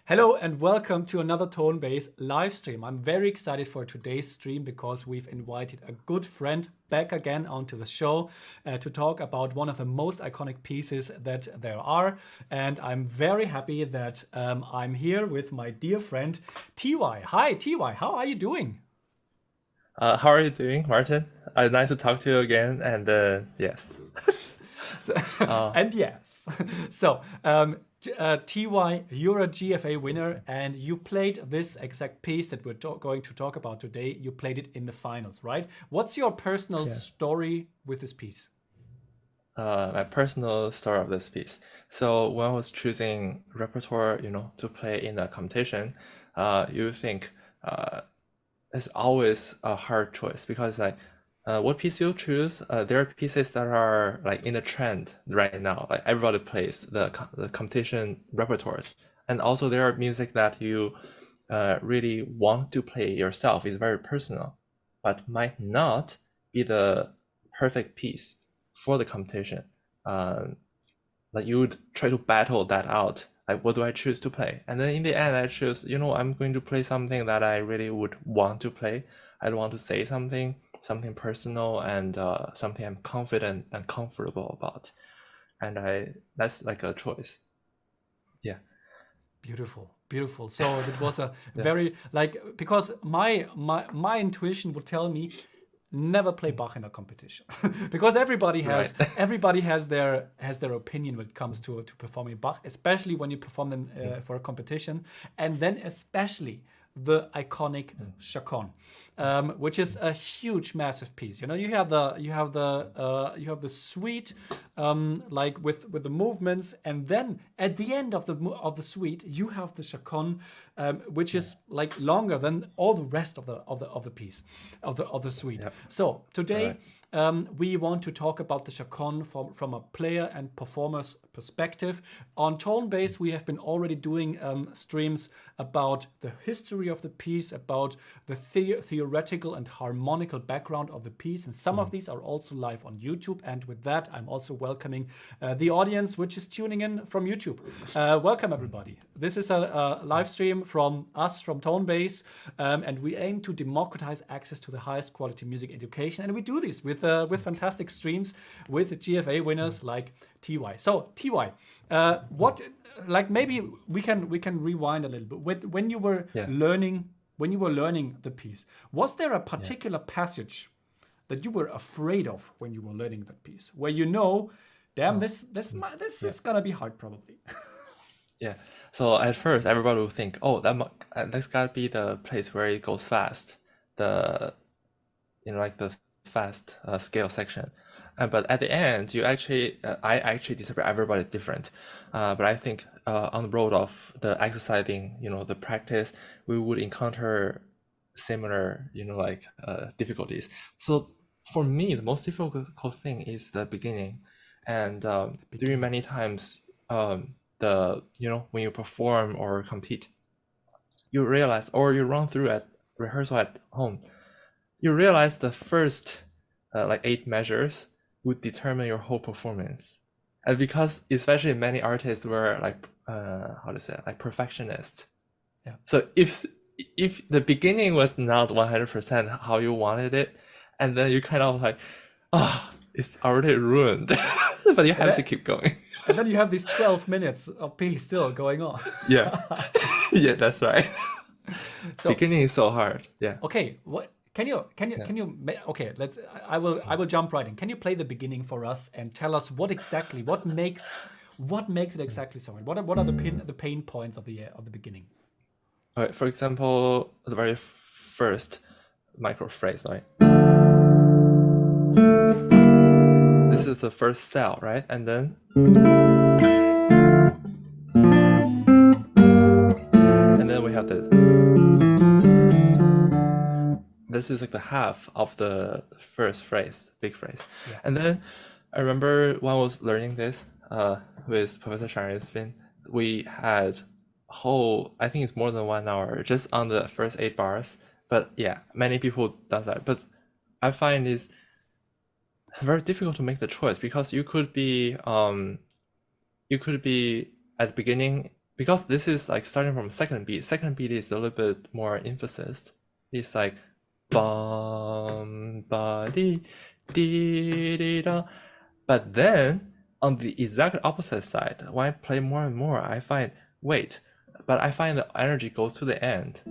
Hello and welcome to another Tonebase live stream. I'm very excited for today's stream because we've invited a good friend back again onto the show to talk about one of the most iconic pieces that there are. And I'm very happy that I'm here with my dear friend TY. Hi TY, how are you doing? How are you doing, Martin? Nice to talk to you again. And yes. So, Uh, and yes, so TY, you're a GFA winner, and you played this exact piece that we're going to talk about today. You played it in the finals, right? What's your personal yeah. story with this piece? My personal story of this piece. So when I was choosing repertoire, to play in a competition, you think it's always a hard choice because what piece you choose, there are pieces that are like in the trend right now. Like everybody plays the competition repertoires, and also there are music that you really want to play yourself. Is very personal, but might not be the perfect piece for the competition. Um, like you would try to battle that out. Like, what do I choose to play? And then in the end, I choose, I'm going to play something that I really would want to play. I want to say something personal, and something I'm confident and comfortable about. And that's like a choice. Yeah, Beautiful, beautiful. So that was a yeah, very because my intuition would tell me never play Bach in a competition because right. everybody has their opinion when it comes to performing Bach, especially when you perform them for a competition, and then especially the iconic Chaconne, which is a huge, massive piece. You know, you have the suite, like with the movements, and then at the end of the suite, you have the Chaconne, which is like longer than all the rest of the piece of the suite. Yeah, So today right. we want to talk about the Chaconne from a player and performer's perspective. On Tonebase, we have been already doing streams about the history of the piece, about the theoretical and harmonical background of the piece, and some of these are also live on YouTube. And with that, I'm also welcoming the audience which is tuning in from YouTube. Welcome everybody. This is a live stream from us from Tonebase, and we aim to democratize access to the highest quality music education, and we do this with fantastic streams with GFA winners like TY. So TY, what like maybe we can rewind a little bit. When you were Yeah, learning the piece, was there a yeah, particular passage that you were afraid of when you were learning that piece, where you know, damn, oh, this yeah, is gonna be hard probably? yeah. So at first, everybody will think, oh, that's gotta be the place where it goes fast. The like the fast scale section. But at the end, I actually discover everybody different. But I think on the road of the exercising, the practice, we would encounter similar, difficulties. So for me, the most difficult thing is the beginning, and The during beginning. many times, when you perform or compete, you realize, or you run through at rehearsal at home, you realize the first like 8 measures would determine your whole performance. And because especially many artists were like how to say it, like perfectionist. Yeah. So if the beginning was not 100% how you wanted it, and then you kind of like, it's already ruined. But you And have to then, keep going. and then you have these 12 minutes of piece still going on. Yeah. Yeah, that's right. So Beginning is so hard. Yeah. okay, what Yeah. okay, let's I will jump right in. Can you play the beginning for us and tell us what makes it exactly so hard? What are the pain points of the beginning? All right, for example, the very first micro phrase, right? This is the first cell, right? And then we have the, this is like the half of the first phrase, big phrase. Yeah. And then I remember when I was learning this with Professor Sharon, we had whole, I think it's more than 1 hour just on the first 8 bars. But yeah, many people does that. But I find it's very difficult to make the choice because you could be at the beginning, because this is like starting from second beat. Second beat is a little bit more emphasized. It's like bum ba dee dee dee da. But then on the exact opposite side, when I play more and more, I find but I find the energy goes to the end.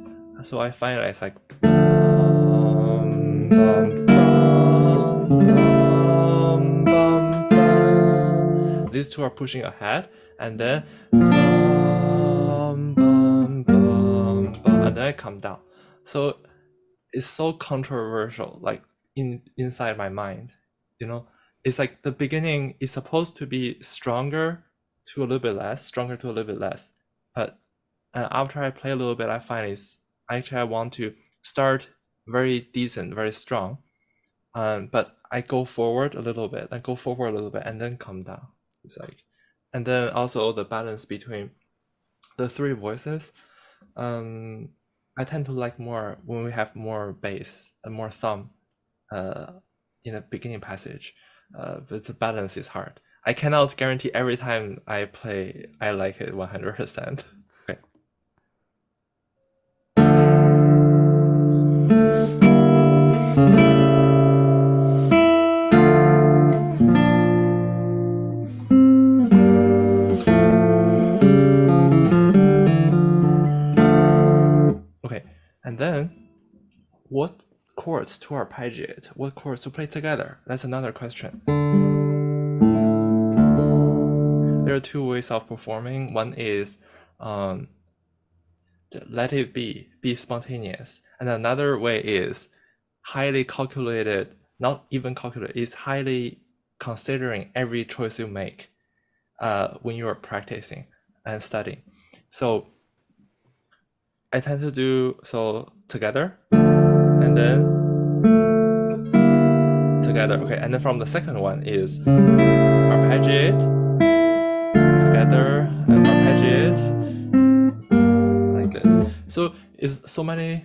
So I find it's like bum, bum, bum, bum, bum, bum. These two are pushing ahead, and then bum, bum, bum, bum, and then I come down. So it's so controversial, like inside my mind, you know. It's like the beginning is supposed to be stronger to a little bit less, stronger to a little bit less, but after I play a little bit, I find it's actually I want to start very decent, very strong, but I go forward a little bit, and then come down. It's like, and then also the balance between the three voices. I tend to like more when we have more bass and more thumb in the beginning passage, but the balance is hard. I cannot guarantee every time I play I like it 100%. Okay. Okay, and then what chords to arpeggiate? What chords to play together? That's another question. There are two ways of performing. One is let it be spontaneous, and another way is highly calculated, not even calculated, is highly considering every choice you make when you are practicing and studying. So I tend to do so together, and then together. Okay, and then from the second one is arpeggiate together and arpeggiate like this. So it's so many.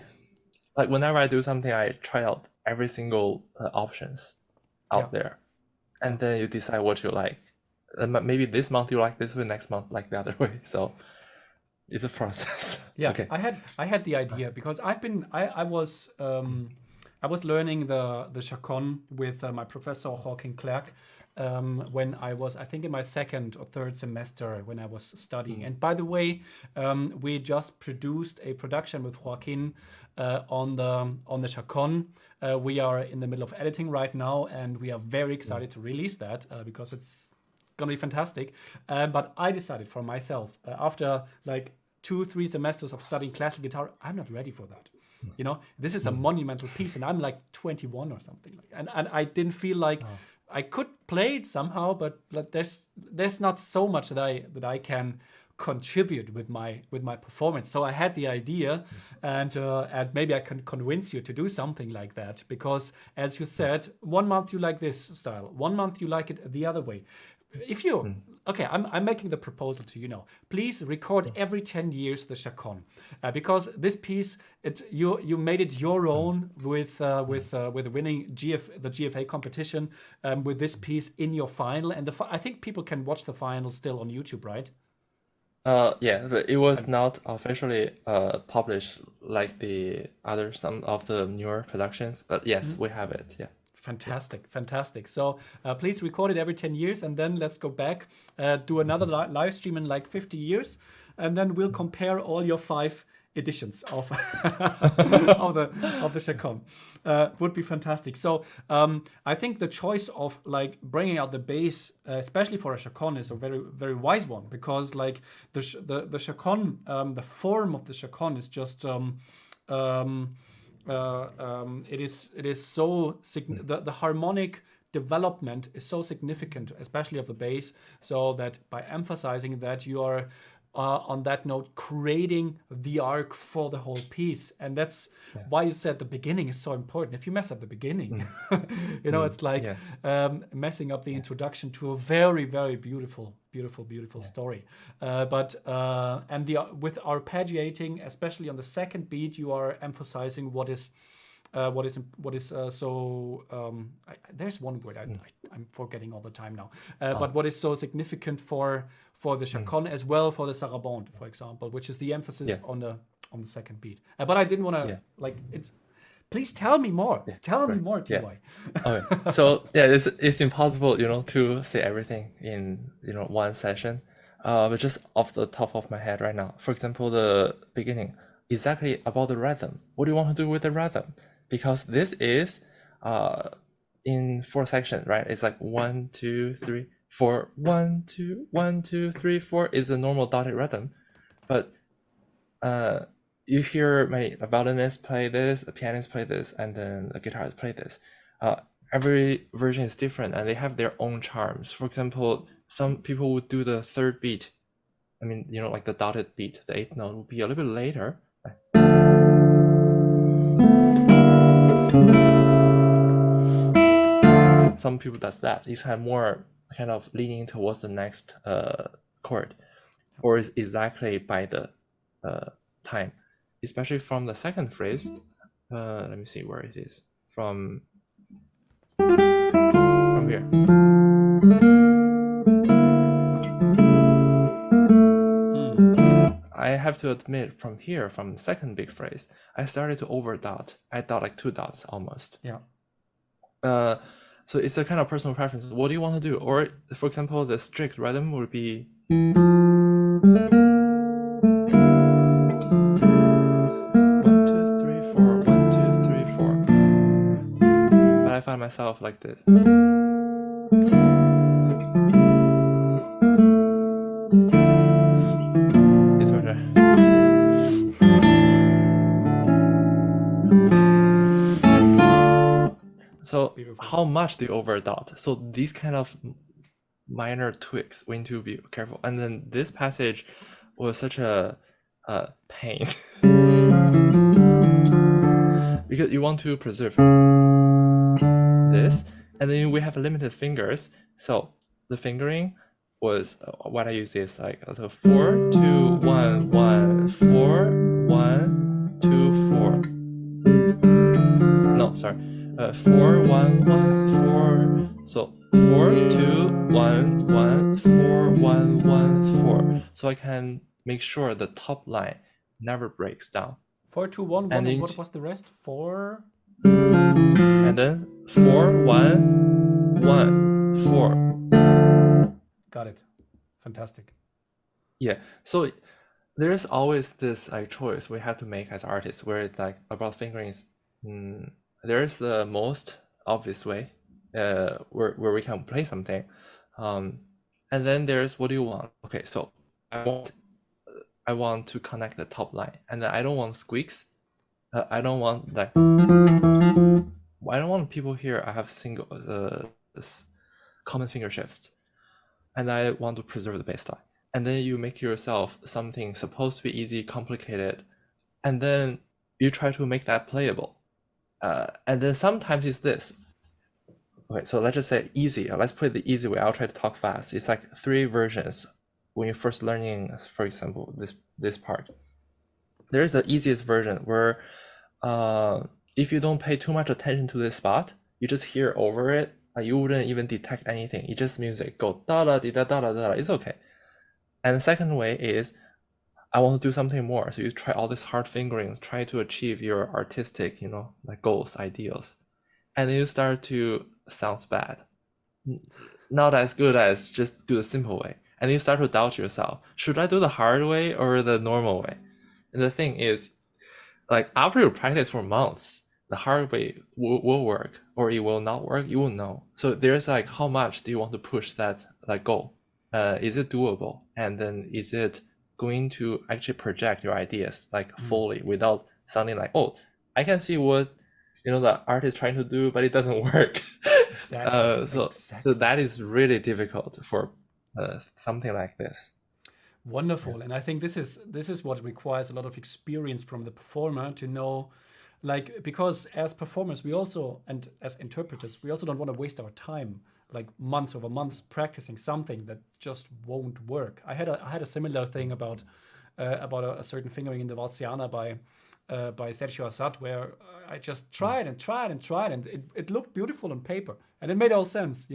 Like whenever I do something, I try out every single options out there, and then you decide what you like. And maybe this month you like this way, next month like the other way. So it's a process. Yeah, Okay. I had the idea because I was learning the Chaconne with my professor Joaquin Clerc when I was, I think, in my second or third semester when I was studying. And by the way, we just produced a production with Joaquin on the Chaconne. We are in the middle of editing right now, and we are very excited to release that because it's gonna be fantastic. But I decided for myself after like 2-3 semesters of studying classical guitar, I'm not ready for that. You know, this is a monumental piece, and I'm like 21 or something. And I didn't feel like I could play it somehow, but there's not so much that I can contribute with my performance. So I had the idea, and maybe I can convince you to do something like that, because as you said, 1 month you like this style, 1 month you like it the other way. If you okay, I'm making the proposal to you now. Please record every 10 years the Chaconne, because this piece, you made it your own with winning the GFA competition with this piece in your final, and I think people can watch the final still on YouTube, right? Yeah, but it was not officially published like the other some of the newer productions. But yes, we have it. Yeah. Fantastic. So please record it every 10 years, and then let's go back, do another live stream in like 50 years, and then we'll compare all your 5 editions of of the Chaconne. Would be fantastic. So I think the choice of like bringing out the bass, especially for a Chaconne, is a very, very wise one, because like the Chaconne, the form of the Chaconne is just it is so the harmonic development is so significant, especially of the bass, so that by emphasizing that, you are on that note creating the arc for the whole piece. And that's why you said the beginning is so important. If you mess up the beginning, you know, it's like messing up the introduction to a very, very beautiful story. But with arpeggiating, especially on the second beat, you are emphasizing what is there's one word I'm forgetting all the time now. But what is so significant for the chaconne as well, for the sarabande, for example, which is the emphasis on the second beat. But I didn't want to it's. Please tell me more. Tell me more, TY. Okay. So it's impossible, to say everything in one session. But just off the top of my head right now, for example, the beginning, exactly about the rhythm. What do you want to do with the rhythm? Because this is in 4 sections, right? It's like 1, 2, 3, 4, 1, 2, 1, 2, 3, 4 is a normal dotted rhythm. But you hear many violinists play this, a pianist play this, and then a guitarist play this. Every version is different, and they have their own charms. For example, some people would do the third beat. I mean, like the dotted beat, the 8th note would be a little bit later. Some people does that. It's kind of more kind of leaning towards the next chord, or is exactly by the time. Especially from the second phrase, let me see where it is. From here. I have to admit, from here, from the second big phrase, I started to overdot. I dot like 2 dots almost. Yeah. So it's a kind of personal preference. What do you want to do? Or, for example, the strict rhythm would be. I find myself like this. It's harder. So beautiful. How much do you overdot? So these kind of minor tweaks, we need to be careful. And then this passage was such a pain because you want to preserve this, and then we have limited fingers. So the fingering was what I use is like the 4 2 1 1 4 1 2 4. No, sorry, 4 1 1 4. So 4 2 1 1 4 1 1 4. So I can make sure the top line never breaks down. 4 2 1 1. And what was the rest? 4. And then 4 1 1 4. Got it. Fantastic. Yeah. So there's always this choice we have to make as artists, where it's like about fingering is there's the most obvious way where we can play something, and then there's what do you want? Okay, so I want to connect the top line, and then I don't want squeaks. I don't want like. I don't want people here. I have single common finger shifts, and I want to preserve the bass line. And then you make yourself something supposed to be easy, complicated, and then you try to make that playable. And then sometimes it's this. Okay, so let's just say easy. Let's play the easy way. I'll try to talk fast. It's like 3 versions when you're first learning, for example, this part. There's the easiest version where if you don't pay too much attention to this spot, you just hear over it, you wouldn't even detect anything. It's just music. Go da da da da da da. It's okay. And the second way is, I want to do something more. So you try all this hard fingering, try to achieve your artistic, like goals, ideals, and then you start to sound bad, not as good as just do the simple way, and you start to doubt yourself. Should I do the hard way or the normal way? And the thing is, like after you practice for months, the hard way will work or it will not work. You will know. So there's like, how much do you want to push that goal? Is it doable? And then is it going to actually project your ideas fully without sounding like, oh, I can see what the art is trying to do, but it doesn't work. Exactly. So that is really difficult for something like this. Wonderful. And I think this is what requires a lot of experience from the performer to know, because as performers we also, and as interpreters, we also don't want to waste our time months over months practicing something that just won't work. I had a similar thing about a certain fingering in the Valsiana by by Sergio Assad, where I just tried and tried and tried, and it looked beautiful on paper, and it made all sense,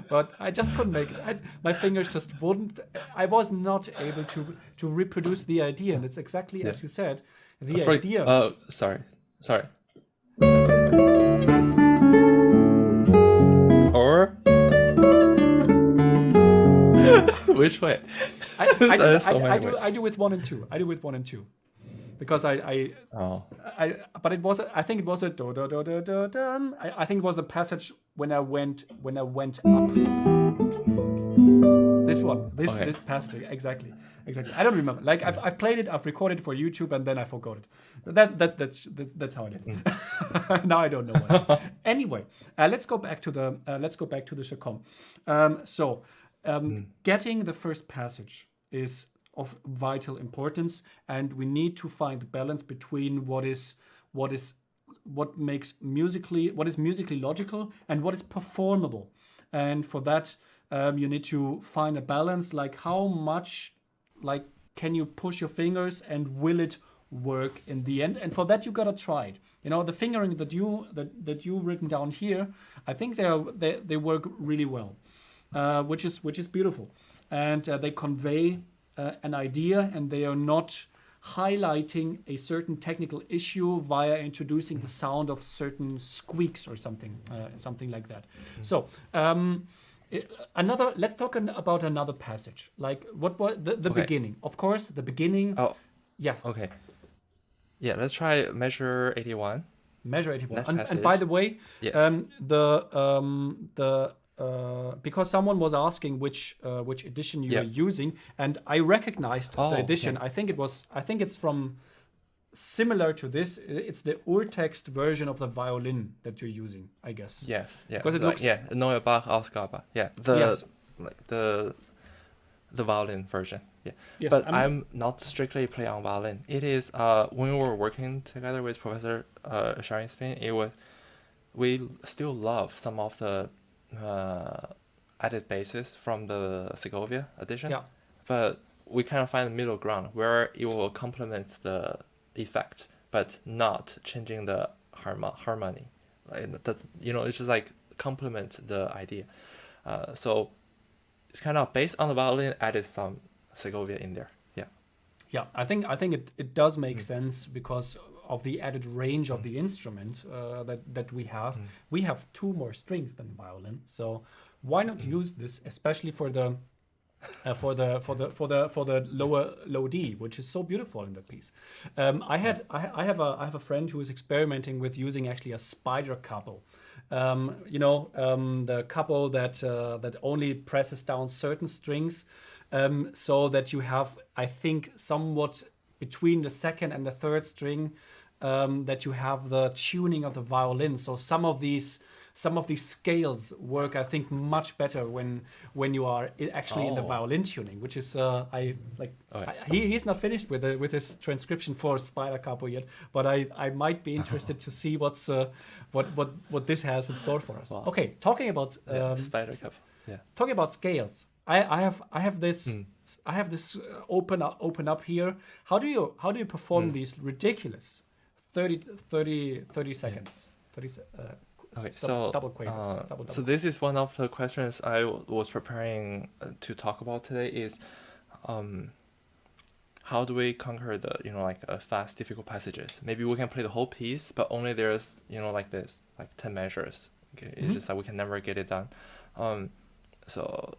But I just couldn't make it. My fingers just wouldn't. I was not able to reproduce the idea, and it's exactly as you said, the idea. Sorry. That's it. Or which way? I do with 1 and 2. I do with 1 and 2. Because but it was I think it was a do do do do do dum. I think it was a passage when I went up. This passage exactly. I don't remember. Like I've played it, I've recorded it for YouTube, and then I forgot it. That's how I did. Now I don't know why. Anyway, let's go back to the Chaconne. Getting the first passage is of vital importance, and we need to find the balance between what is musically logical and what is performable. And for that, you need to find a balance, like how much can you push your fingers and will it work in the end? And for that you gotta try it. The fingering that you written down here, I think they work really well, which is beautiful, and they convey an idea, and they are not highlighting a certain technical issue via introducing the sound of certain squeaks or something like that. So let's talk about another passage. Like what was the beginning? Of course, the beginning. Oh, yes. Okay. Yeah, let's try measure 81. Measure 81. And by the way, yes. Because someone was asking which edition you are using, and I recognized the edition. Yeah. I think it's from similar to this. It's the urtext version of the violin that you're using, I guess. Yes, yeah. Because it looks Neue Bach Ausgabe. Yeah, the violin version. Yeah, yes, but I'm not strictly playing on violin. It is when we were working together with Professor Sharing-Spin, we still love some of the added basses from the Segovia edition, but we kind of find the middle ground where it will complement the effects, but not changing the harmony. Like that, it's just like complement the idea. So it's kind of based on the violin, added some Segovia in there. Yeah. I think it does make sense because of the added range of the instrument that we have. We have 2 more strings than violin, so why not use this, especially for the low D, which is so beautiful in that piece. I have a friend who is experimenting with using actually a spider couple. The couple that only presses down certain strings, so that you have, I think, somewhat between the second and the third string, that you have the tuning of the violin. So some of these scales work, I think, much better when you are actually in the violin tuning, which is he's not finished with his transcription for Spider Capo yet, but I might be interested to see what this has in store for us. Wow. Okay, talking about Spider Capo. Yeah. Talking about scales, I have this open up here. How do you perform these ridiculous 30 seconds? 30 Okay, so double quavers. So this is one of the questions I was preparing to talk about today. Is how do we conquer the fast difficult passages? Maybe we can play the whole piece, but only there's like this, like 10 measures. Okay, it's just that we can never get it done. So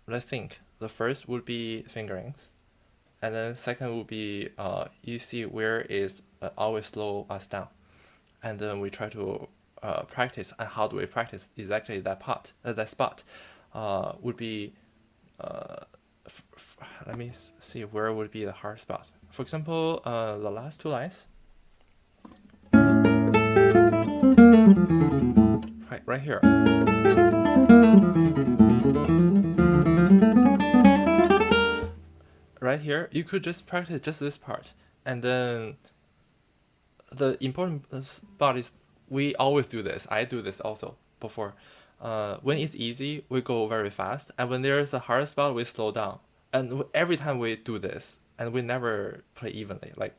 let's think. The first would be fingerings, and then second would be you see where is always slow us down, and then we try to practice. And how do we practice exactly that spot? Would be let me see where would be the hard spot. For example, the last 2 lines. Right here. Right here, you could just practice just this part, and then the important part is we always do this. I do this also before. When it's easy, we go very fast, and when there's a hard spot, we slow down. And every time we do this, and we never play evenly. Like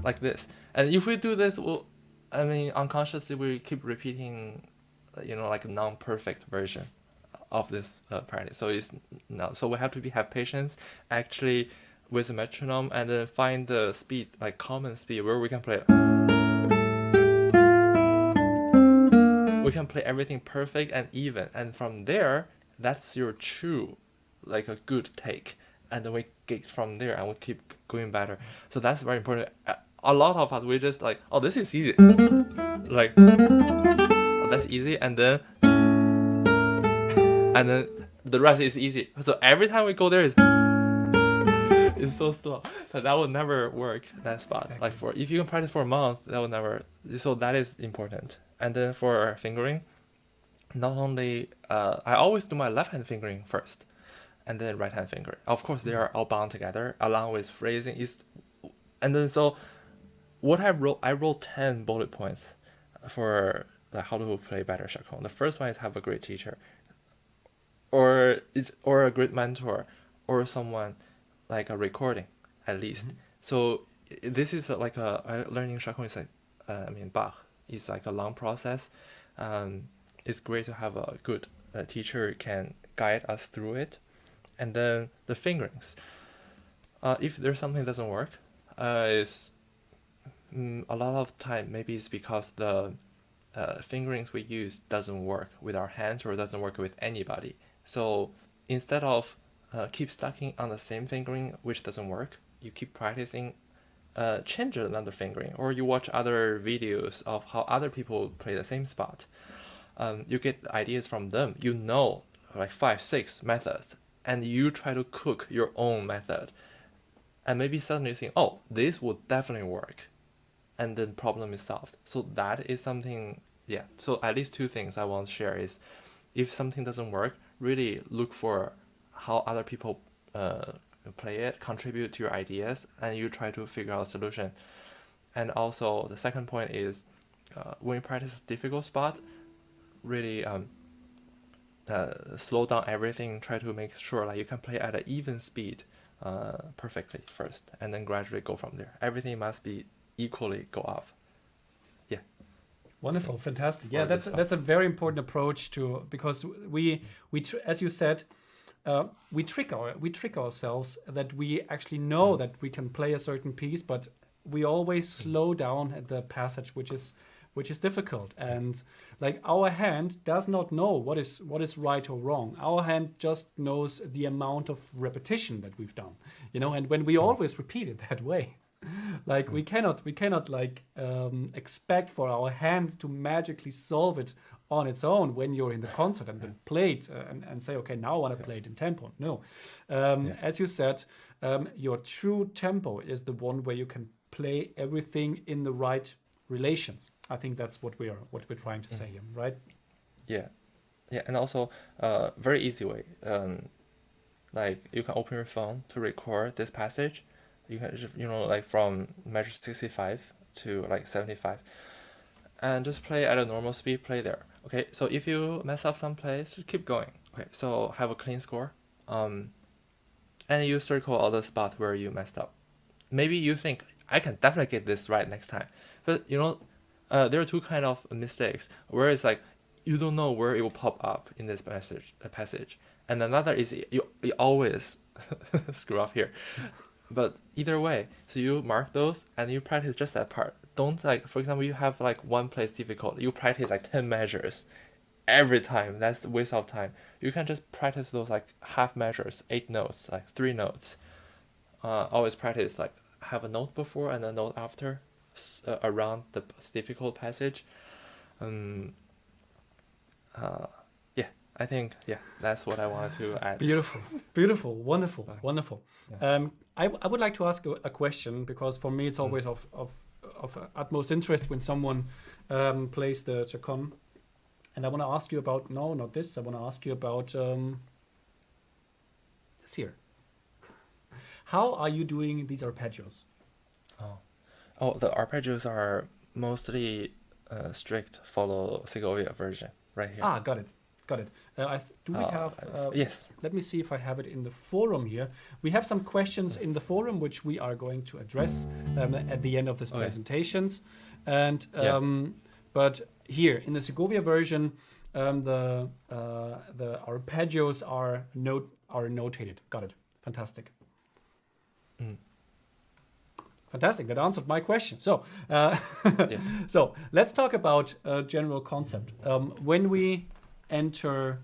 like this. And if we do this, I mean, unconsciously we keep repeating, like a non-perfect version of this practice. So it's no. So we have to have patience, actually, with the metronome, and then find the speed, like common speed, where we can play. We can play everything perfect and even, and from there, that's your true, like a good take, and then we get from there and we keep going better. So that's very important. A lot of us, we just like, oh, this is easy, like, oh, that's easy, and then the rest is easy. So every time we go there is it's so slow. So that will never work, that spot. Exactly. Like if you can practice for a month, that will never. So that is important. And then for fingering, not only I always do my left hand fingering first, and then right hand fingering. Of course, they are all bound together along with phrasing. And then so what I wrote 10 bullet points for like how to play better Chaconne. The first one is have a great teacher, or a great mentor, or someone like a recording at least. So this is like learning Chaconne is like Bach is like a long process. It's great to have a good teacher can guide us through it. And then the fingerings. If there's something that doesn't work, is a lot of time maybe it's because the fingerings we use doesn't work with our hands or doesn't work with anybody. So instead of keep stucking on the same fingering which doesn't work, you keep practicing, change another fingering, or you watch other videos of how other people play the same spot. You get ideas from them. Like 5-6 methods, and you try to cook your own method, and maybe suddenly you think, oh, this would definitely work, and then problem is solved. So that is something. Yeah, so at least 2 things I want to share is, if something doesn't work, really look for how other people play it, contribute to your ideas, and you try to figure out a solution. And also the second point is, when you practice a difficult spot, really slow down everything, try to make sure like you can play at an even speed perfectly first, and then gradually go from there. Everything must be equally go up. Yeah. Wonderful, fantastic. Yeah, For this that's a very important approach because we as you said, we trick ourselves that we actually know that we can play a certain piece, but we always slow down at the passage, which is difficult. And like our hand does not know what is right or wrong. Our hand just knows the amount of repetition that we've done, and when we always repeat it that way, like we cannot like expect for our hand to magically solve it on its own when you're in the concert and then play it and say, okay, now I want to play it in tempo. No, as you said, your true tempo is the one where you can play everything in the right relations. I think that's what we're trying to say here, right? Yeah, and also very easy way. Like you can open your phone to record this passage. You can just, like from measure 65 to like 75, and just play at a normal speed. Play there. Okay, so if you mess up someplace, just keep going. Okay, so have a clean score. And you circle all the spots where you messed up. Maybe you think I can definitely get this right next time, but there are 2 kind of mistakes where it's like you don't know where it will pop up in this passage, and another is you always screw up here. But either way, so you mark those and you practice just that part. Don't like, for example, you have like one place difficult, you practice like 10 measures every time. That's a waste of time. You can just practice those like half measures, 8 notes, like 3 notes. Always practice like have a note before and a note after around the difficult passage. I think that's what I wanted to add. Beautiful, wonderful. Yeah. I would like to ask a question, because for me it's always of utmost interest when someone plays the Chaconne, and I want to ask you about I want to ask you about this here. How are you doing these arpeggios? The arpeggios are mostly strict follow Segovia version right here. Got it. got it. Do we have? Yes. Let me see if I have it in the forum here. We have some questions in the forum which we are going to address at the end of this presentations, and but here in the Segovia version, the arpeggios are notated. Got it. Fantastic. Fantastic. That answered my question. So, so let's talk about general concept. When we enter,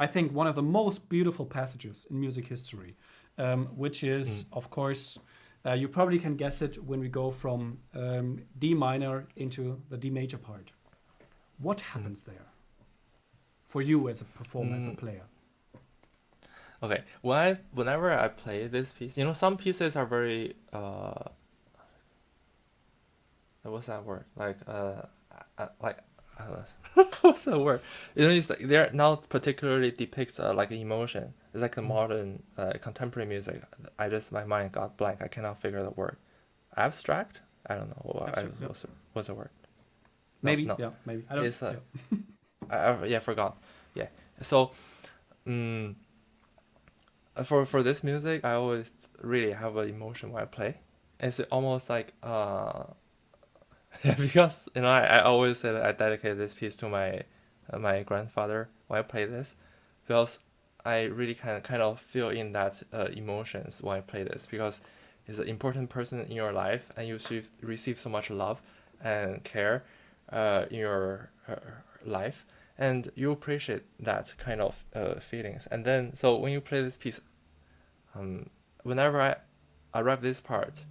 I think, one of the most beautiful passages in music history, which is, of course, you probably can guess it when we go from D minor into the D major part. What happens there for you as a performer, as a player? Okay, whenever I play this piece, some pieces are very what's that word? Like what's that word? It's like they're not particularly depicts like emotion. It's like a modern contemporary music. My mind got blank. I cannot figure the word. Abstract? I don't know. What's the word? Maybe. No. Yeah. Maybe. I don't. It's I forgot. Yeah. So, for this music, I always really have an emotion when I play. It's almost like because I always say that I dedicate this piece to my grandfather when I play this, because I really kind of feel in that emotions when I play this, because he's an important person in your life and you receive so much love and care in your life, and you appreciate that kind of feelings. And then so when you play this piece, whenever I arrive this part,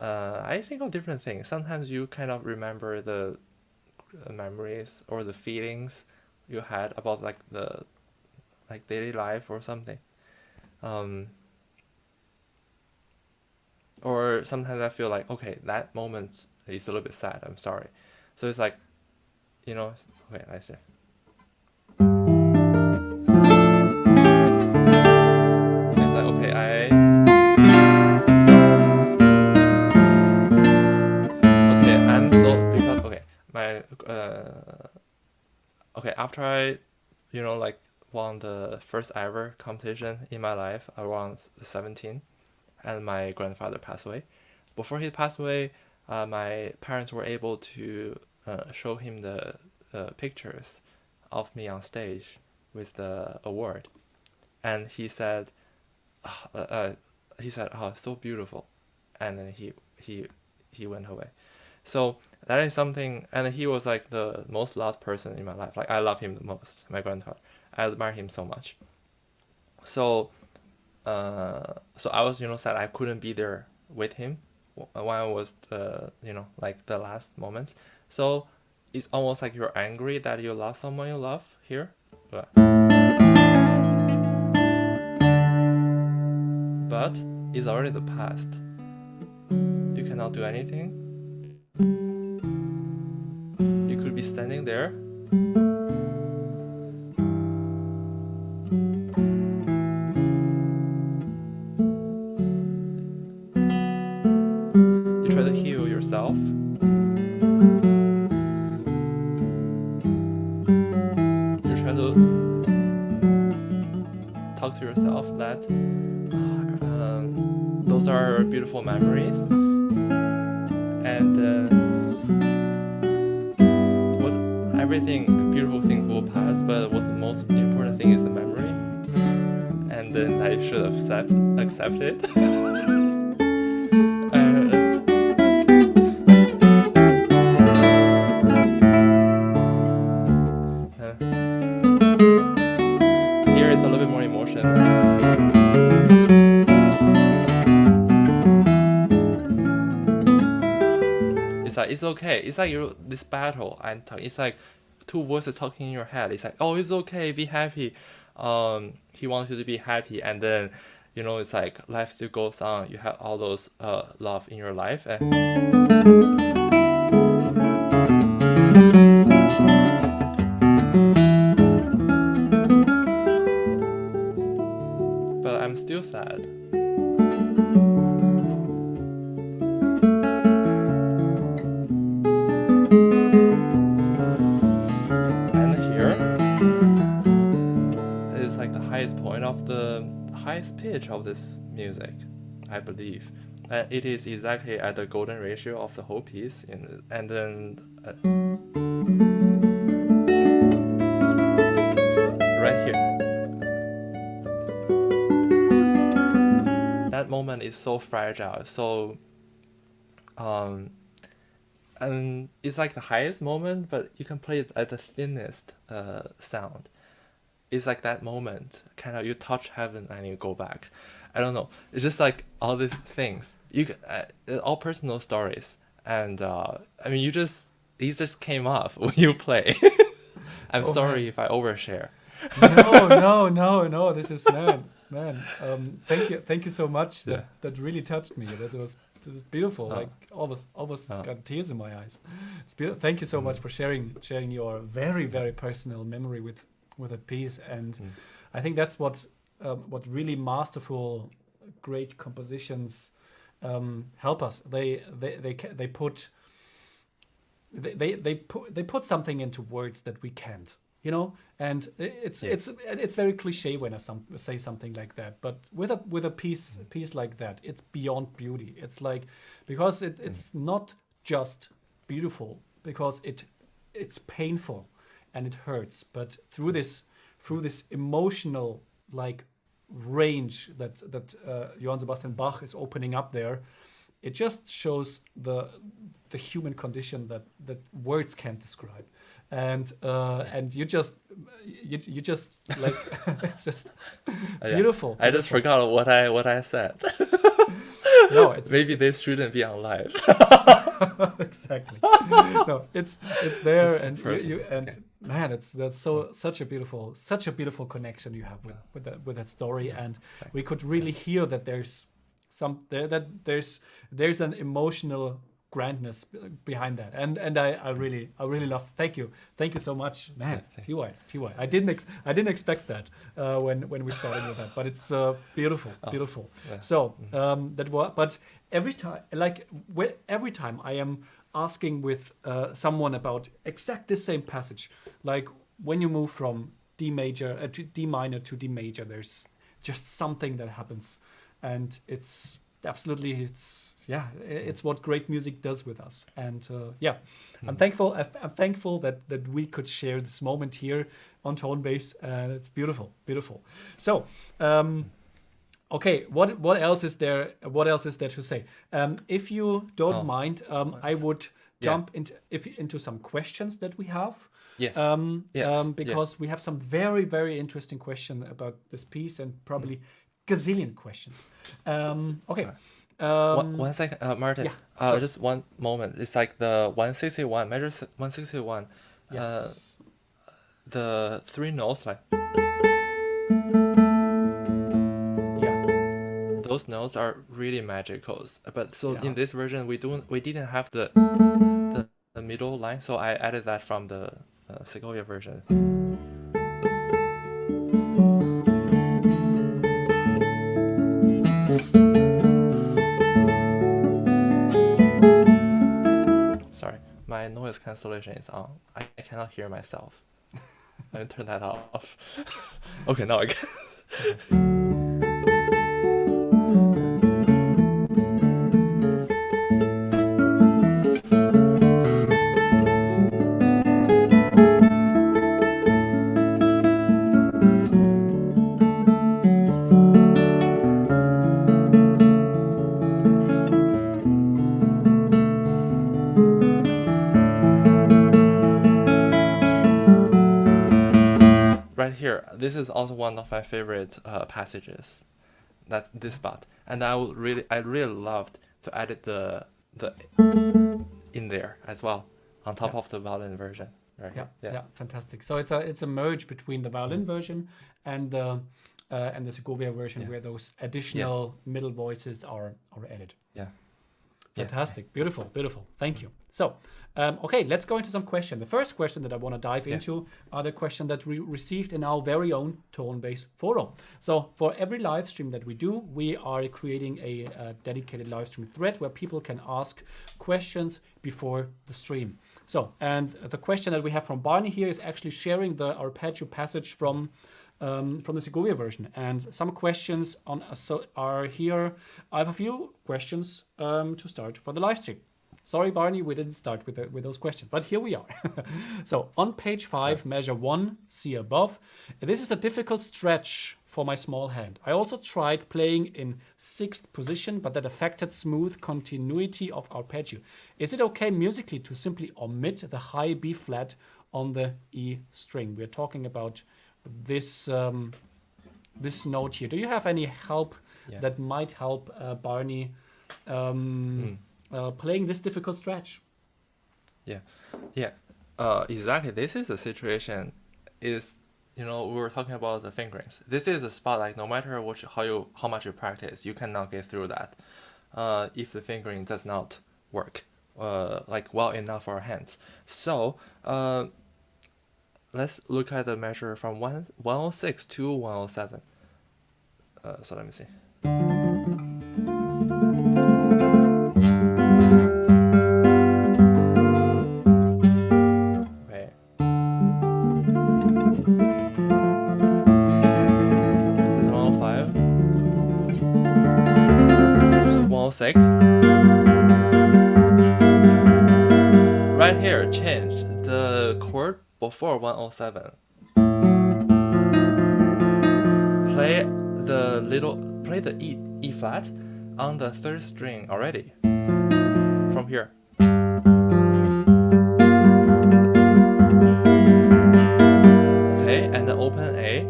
I think of different things. Sometimes you kind of remember the memories or the feelings you had about like daily life or something. Or sometimes I feel like, okay, that moment is a little bit sad. I'm sorry. So it's like, okay, let's see. It's like, okay, I'm so, because, okay, my, okay, after I, won the first ever competition in my life around 17, and my grandfather passed away. Before he passed away, my parents were able to show him the pictures of me on stage with the award, and he said, "Oh, so beautiful," and then he went away. So that is something, and he was like the most loved person in my life. Like I love him the most, my grandfather. I admire him so much. So I was sad I couldn't be there with him when I was like the last moments. So it's almost like you're angry that you lost someone you love here, but it's already the past. You cannot do anything. You could be standing there. Try to heal yourself. You try to talk to yourself that those are beautiful memories, and beautiful things will pass, but what the most important thing is the memory, and then I should accept it. Here is a little bit more emotion. It's okay. It's like this battle. It's like two voices talking in your head. It's like, oh, it's okay. Be happy. He wants you to be happy, and then, it's like life still goes on. You have all those love in your life, but I'm still sad. And here, highest pitch of this music, I believe. It is exactly at the golden ratio of the whole piece, and then right here. That moment is so fragile, so and it's like the highest moment, but you can play it at the thinnest sound. It's like that moment, kind of you touch heaven and you go back. I don't know. It's just like all these things. All personal stories, and I mean, these just came off when you play. I'm sorry if I overshare. No. This is man. Thank you so much. That really touched me. That was beautiful. Like almost got tears in my eyes. It's beautiful. Thank you so much for sharing your very very personal memory with a piece, and I think that's what really masterful, great compositions help us. They put something into words that we can't, and it's very cliche when I say something like that, but with a piece like that, it's beyond beauty. It's like, because it's not just beautiful, because it's painful and it hurts, but through this emotional like range that Johann Sebastian Bach is opening up there, it just shows the human condition that words can't describe, and you just like it's just beautiful. I just forgot what I said. No, it's maybe this shouldn't be on live. Exactly. No, it's there, it's and you man, that's such a beautiful connection you have with that story, and we could really hear that there's there's an emotional grandness behind that, and I really love. Thank you so much, man. TY. I didn't expect that when we started with that, but it's beautiful. Yeah. So but every time I am asking with someone about exact the same passage, like when you move from D major to D minor to D major, there's just something that happens, and it's absolutely it's what great music does with us. And I'm thankful that we could share this moment here on Tonebase, and it's beautiful. So okay, what else is there to say? If you don't mind, I would jump into some questions that we have. Yes. Because we have some very, very interesting question about this piece, and probably gazillion questions. Okay. 1 second, Martin. Yeah, sure. Just one moment. It's like the 161, measure 161. Yes. The three notes, like. Yeah. Those notes are really magical. But in this version, we didn't have the middle line, so I added that from the Segovia version. Sorry, my noise cancellation is on. I cannot hear myself. Let me turn that off. Okay, now I can. Right here, this is also one of my favorite passages. This spot, and I really loved to add the in there as well on top of the violin version. Right? Yeah, fantastic. So it's a merge between the violin version and the Segovia version, where those additional middle voices are added. Yeah. Fantastic. Beautiful. Thank you. So, okay, let's go into some questions. The first question that I want to dive into are the questions that we received in our very own Tonebase forum. So, for every live stream that we do, we are creating a dedicated live stream thread where people can ask questions before the stream. So, and the question that we have from Barney here is actually sharing the arpeggio passage from from the Segovia version. And some questions are here. I have a few questions to start for the live stream. Sorry, Barney, we didn't start with those questions, but here we are. So on page 5, measure 1, see above. This is a difficult stretch for my small hand. I also tried playing in 6th position, but that affected smooth continuity of arpeggio. Is it okay musically to simply omit the high B flat on the E string? We're talking about this this note here. Do you have any help that might help Barney playing this difficult stretch? Exactly. This is the situation. Is we were talking about the fingerings. This is a spot like no matter how much you practice, you cannot get through that if the fingering does not work like well enough for our hands. So let's look at the measure from 106 to 107. So let me see. Okay. This is 105. 106. Right here, change the chord before 107. Play the E flat on the 3rd string already. From here. Okay, and then open A.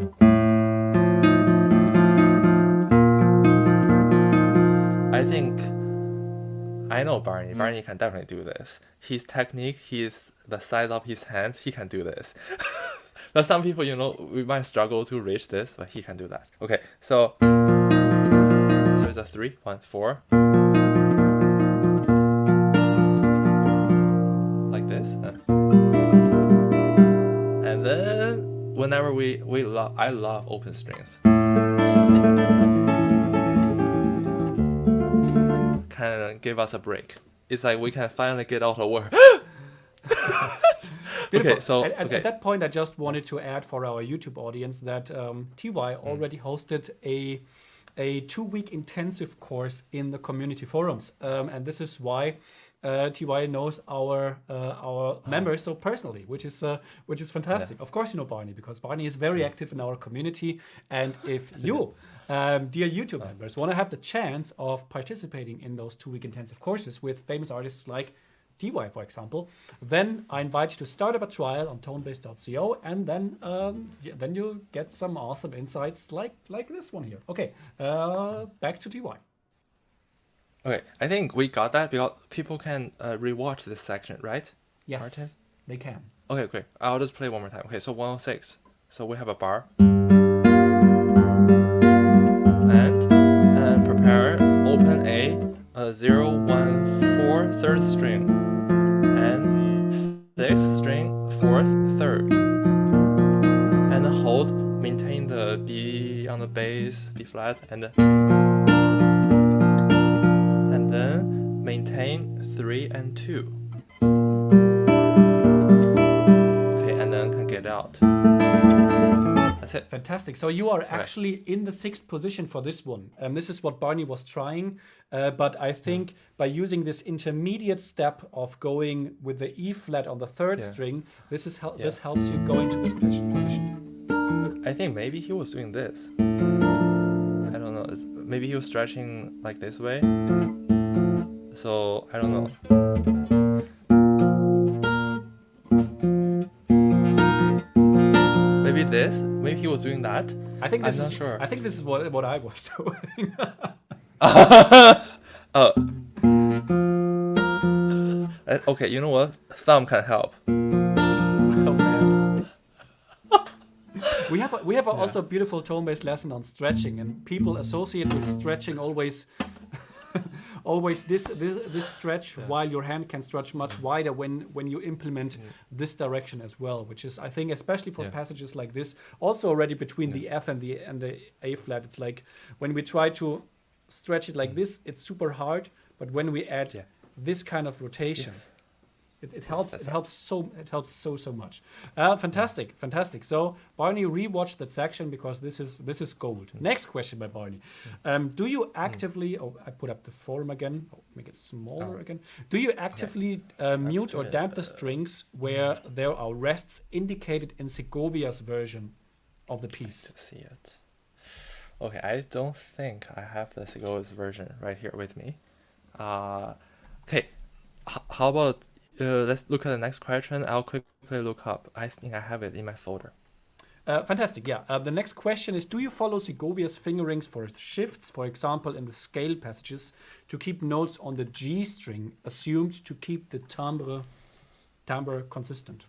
I know Barney. Barney can definitely do this. His technique, the size of his hands, he can do this. But some people, we might struggle to reach this, but he can do that. Okay, so it's a 3, 1, 4. Like this. And then whenever I love open strings. Can give us a break. It's like we can finally get out of work. Okay, so at that point, I just wanted to add for our YouTube audience that TY already hosted a 2-week intensive course in the community forums, and this is why TY knows our members so personally, which is fantastic. Of course, you know Barney because Barney is very active in our community, and if you, dear YouTube members, want to have the chance of participating in those 2-week intensive courses with famous artists like TY, for example, then I invite you to start up a trial on tonebase.co, and then you'll get some awesome insights like this one here. Okay, back to TY. Okay, I think we got that because people can rewatch this section, right? Yes, Martin? they can. Okay, great. I'll just play one more time. Okay, so 106. So we have a bar. And prepare, open A, 0, 1, 4, 3rd string. And 6th string, 4th, 3rd. And hold, maintain the B on the bass, B flat, and then maintain 3 and 2. Okay, and then can get out. That's it. Fantastic. So you are actually in the 6th position for this one. This is what Barney was trying, but I think by using this intermediate step of going with the E flat on the 3rd string, this helps you go into this position. I think maybe he was doing this. I don't know. Maybe he was stretching like this way. So I don't know. Maybe this. Maybe he was doing that. I'm not sure. I think this is what I was doing. Okay, you know what? Thumb can help. Oh man. We have also a beautiful tone-based lesson on stretching, and people associate with stretching always this stretch, while your hand can stretch much wider when you implement this direction as well, which is, I think, especially for passages like this, also already between the F and the A flat, it's like when we try to stretch it like this, it's super hard, but when we add this kind of rotation, It Yes, helps. that's It right. helps so much. Fantastic. So Barney, rewatch that section because this is gold. Next question by Barney. Do you actively? Oh, I put up the form again. Oh, make it smaller Oh, again. Do you okay. actively mute or damp the strings where there are rests indicated in Segovia's version of the I piece? do see it. Okay, I don't think I have the Segovia's version right here with me. Uh, okay, how about let's look at the next question. I'll quickly look up. I think I have it in my folder. Fantastic. Yeah. The next question is: do you follow Segovia's fingerings for shifts, for example, in the scale passages, to keep notes on the G string, assumed to keep the timbre consistent?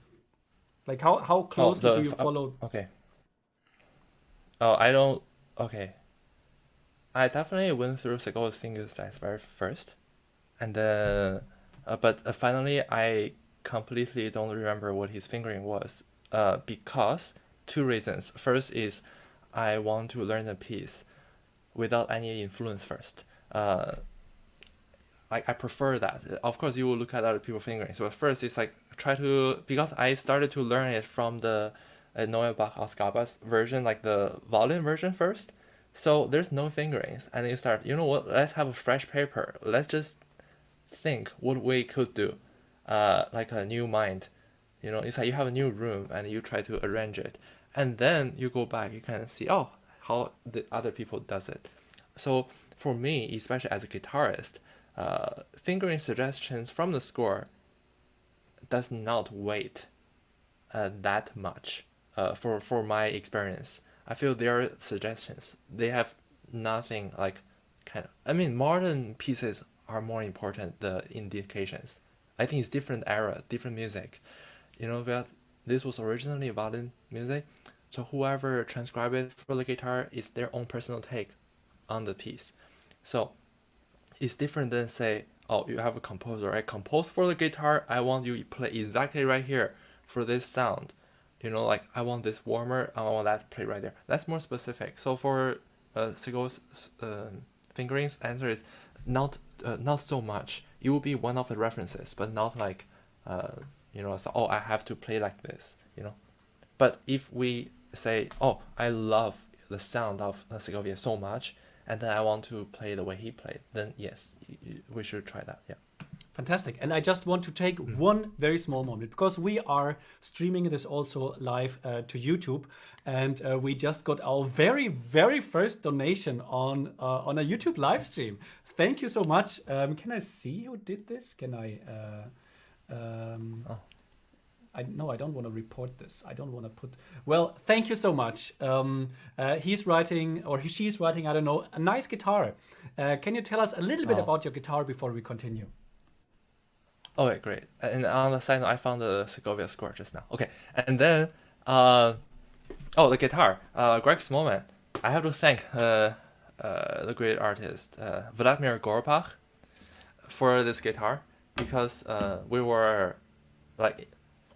Like how Oh, closely do you follow? okay. Oh, I don't. Okay, I definitely went through Segovia's finger styles very first, and then, but finally I completely don't remember what his fingering was. Because two reasons. First is I want to learn the piece without any influence first. Like I prefer that. Of course, you will look at other people's fingering. So at first, it's like try to because I started to learn it from the Neue Bach Ausgabe version, like the volume version first. So there's no fingerings, and you start. You know what? Let's have a fresh paper. Let's just think what we could do, like a new mind. You know, it's like you have a new room and you try to arrange it, and then you go back. You can see how the other people does it. So for me, especially as a guitarist, fingering suggestions from the score does not weight that much. For my experience, I feel their suggestions they have nothing like kind of. I mean, modern pieces are more important the indications. I think it's different era, different music. You know that this was originally violin music, so whoever transcribed it for the guitar is their own personal take on the piece. So it's different than say, oh, you have a composer. I compose for the guitar. I want you to play exactly right here for this sound. You know, like I want this warmer. I want that to play right there. That's more specific. So for Sego's fingerings, answer is not so much. It will be one of the references, but not like so, oh, I have to play like this. You know, but if we say, oh, I love the sound of Segovia so much, and then I want to play the way he played, then yes, we should try that. Yeah. Fantastic. And I just want to take one very small moment because we are streaming this also live to YouTube, and we just got our very first donation on a YouTube live stream. Thank you so much. Can I see who did this? Can I? Oh. I don't want to report this. I don't want to put. Well, thank you so much. He's writing, or she's writing. I don't know. A nice guitar. Can you tell us a little bit Oh. about your guitar before we continue? Okay, great. And on the side note, I found the Segovia score just now. Okay, and then the guitar. Greg Smallman. I have to thank the great artist Vladimir Gorbach for this guitar because we were like,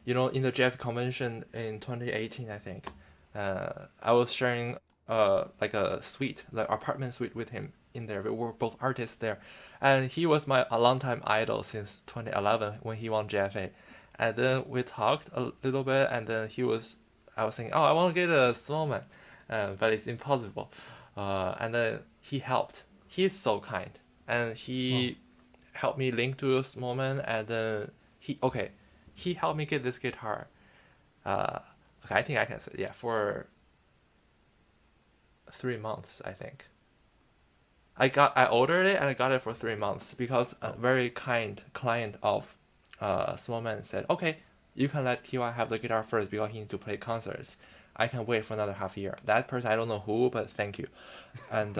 in the GFA convention in 2018, I think, I was sharing like a suite, like apartment suite with him in there. We were both artists there, and he was a longtime idol since 2011 when he won GFA, and then we talked a little bit, and then I was saying, oh, I want to get a Smallman, but it's impossible, and then he helped. He's so kind, and he helped me link to a Smallman, and then he helped me get this guitar. Okay, I think I can say, yeah, for 3 months, I think. I ordered it and I got it for 3 months because a very kind client of Smallman said, okay, you can let TY have the guitar first because he needs to play concerts. I can wait for another half year. That person, I don't know who, but thank you. And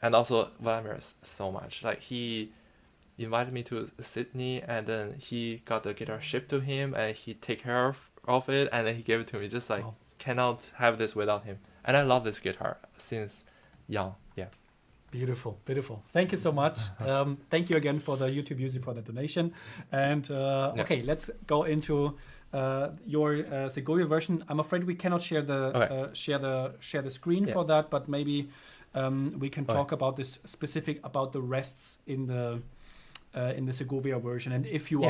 also Vladimir so much. Like he invited me to Sydney, and then he got the guitar shipped to him, and he take care of it, and then he gave it to me. Just like cannot have this without him. And I love this guitar since young. Yeah. Beautiful. Thank you so much. Thank you again for the YouTube user for the donation. And okay, let's go into your Segovia version. I'm afraid we cannot share the share the screen for that, but maybe we can talk about this specific about the rests in the in the Segovia version, and if you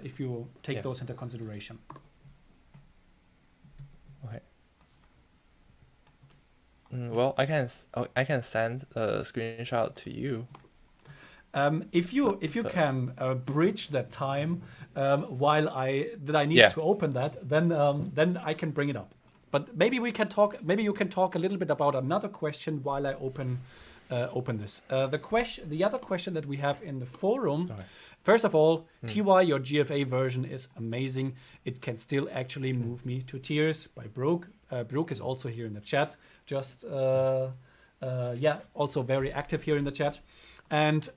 if you take those into consideration. Okay. Well, I can send a screenshot to you. If you can bridge that time while I need to open that, then I can bring it up. But maybe we can talk. Maybe you can talk a little bit about another question while I open this. The other question that we have in the forum. Okay. First of all, TY, your GFA version is amazing. It can still actually move me to tears. By Brooke. Brooke is also here in the chat. Just also very active here in the chat. And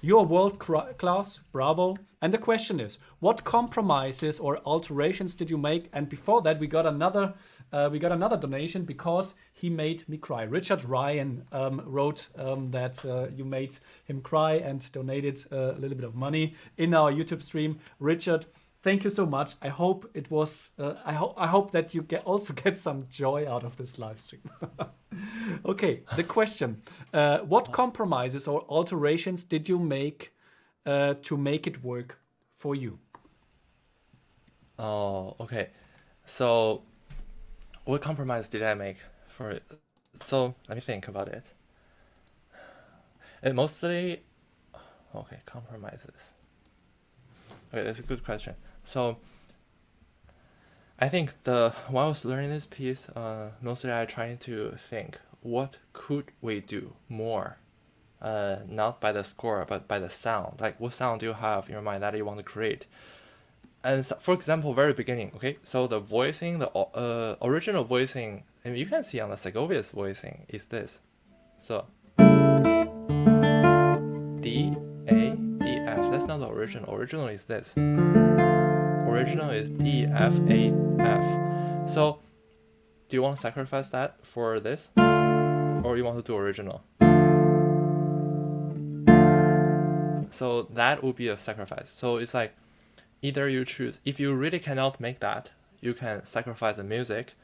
you're world class, bravo. And the question is, what compromises or alterations did you make? And before that, we got another donation because he made me cry. Richard Ryan wrote that you made him cry and donated a little bit of money in our YouTube stream. Richard, thank you so much. I hope it was. I hope that you also get some joy out of this live stream. Okay, the question: what compromises or alterations did you make to make it work for you? Oh, okay. So, what compromise did I make for it? So let me think about it. It mostly, okay, compromises. Okay, that's a good question. So I think while I was learning this piece, mostly I trying to think what could we do more, not by the score but by the sound. Like what sound do you have in your mind that you want to create? And so, for example, very beginning, okay, so the voicing, the original voicing, and you can see on the Segovia's voicing is this. So D, A, D, F. That's not the original. Original is this. Original is D, F, A, F. So do you want to sacrifice that for this? Or you want to do original? So that would be a sacrifice. So it's like, either you choose, if you really cannot make that, you can sacrifice the music,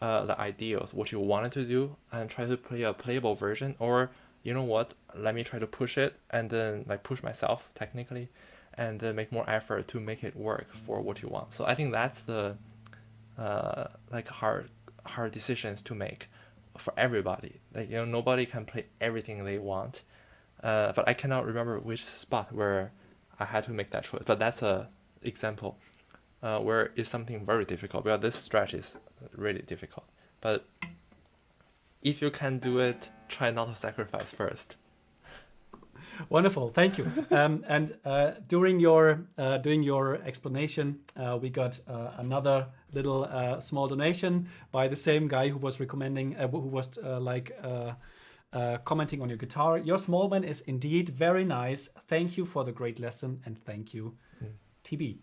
the ideals, what you wanted to do, and try to play a playable version, or you know what, let me try to push it, and then like push myself technically, and then make more effort to make it work for what you want. So I think that's the like hard decisions to make for everybody. Like, you know, nobody can play everything they want, but I cannot remember which spot where I had to make that choice, but that's a example where it's something very difficult, because this stretch is really difficult. But if you can do it, try not to sacrifice first. Wonderful, thank you. And during your explanation, we got another little small donation by the same guy who was recommending, who was commenting on your guitar. Your small man is indeed very nice. Thank you for the great lesson, and thank you, TB.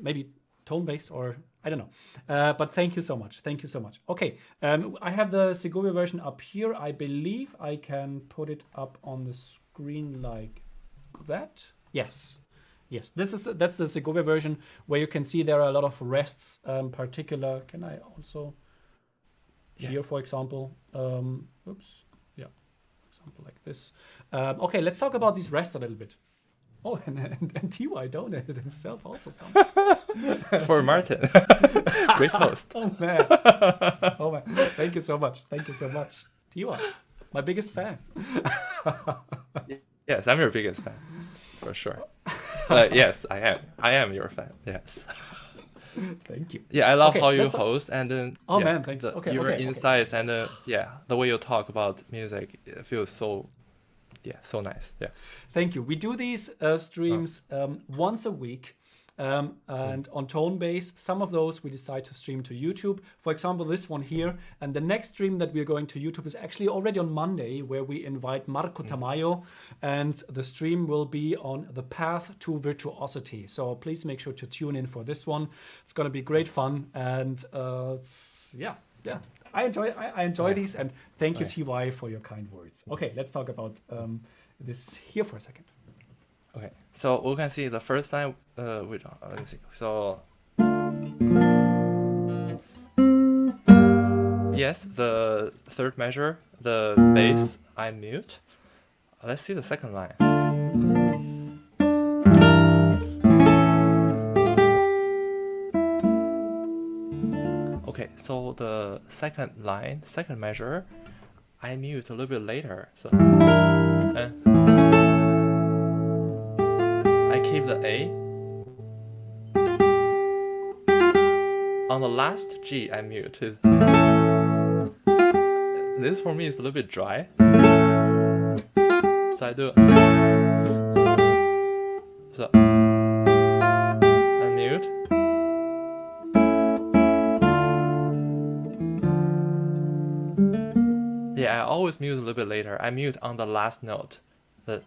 Maybe tonebase, or I don't know. But thank you so much. Thank you so much. Okay, I have the Segovia version up here. I believe I can put it up on the screen like that. Yes. That's the Segovia version, where you can see there are a lot of rests. Particular. Can I also here, for example? Oops. Yeah. Example like this. Okay, let's talk about these rests a little bit. Oh, and TY donated himself also something. For Martin. Great post. Oh man. Thank you so much. TY, my biggest fan. Yes, I'm your biggest fan. For sure. Yes, I am your fan. Yes. Thank you. Yeah, I love how you host, and then man, thanks. Your insights, and the way you talk about music, it feels so nice. Yeah. Thank you. We do these streams once a week, and on Tonebase. Some of those we decide to stream to YouTube. For example, this one here. And the next stream that we're going to YouTube is actually already on Monday, where we invite Marco Tamayo, and the stream will be on the path to virtuosity. So please make sure to tune in for this one. It's going to be great fun, and I enjoy these, and thank you, TY, for your kind words. Okay, let's talk about this here for a second. Okay, so we can see the first time. Let me see. So yes, the third measure, the bass, I mute. Let's see the second line. So the second measure, I mute a little bit later. So and I keep the A. On the last G, I mute. This for me is a little bit dry. So I do. So unmute. Yeah, I always mute a little bit later. I mute on the last note. Got it.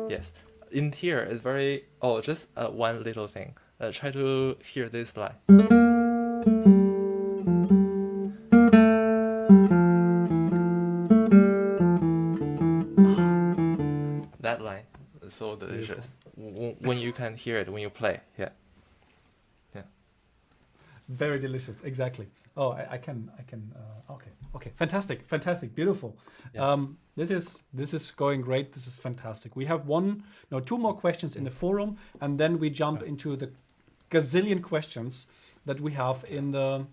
Yes. In here is very. Oh, just one little thing. Try to hear this line. That line. So delicious. When you can hear it when you play. Yeah. Very delicious, exactly. Oh, I can. Okay. Fantastic, beautiful. Yeah. This is going great. This is fantastic. We have two more questions in the forum, and then we jump into the gazillion questions that we have in our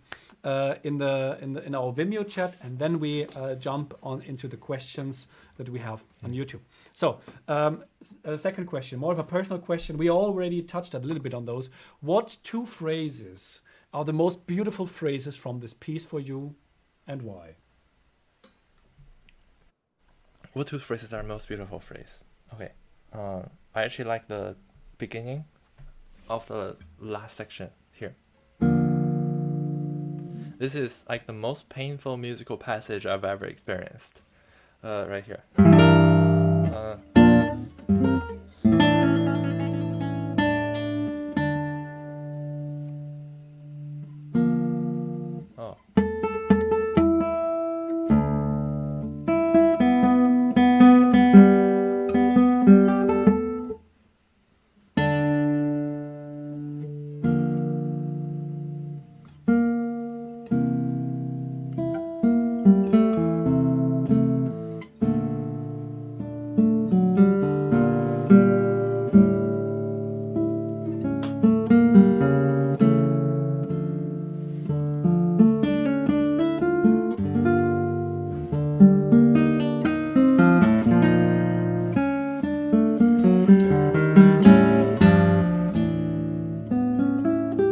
Vimeo chat, and then we jump on into the questions that we have on YouTube. So, a second question, more of a personal question. We already touched a little bit on those. What two phrases are the most beautiful phrases from this piece for you, and why? What two phrases are most beautiful phrase? Okay. I actually like the beginning of the last section here. This is like the most painful musical passage I've ever experienced. Right here. Oh.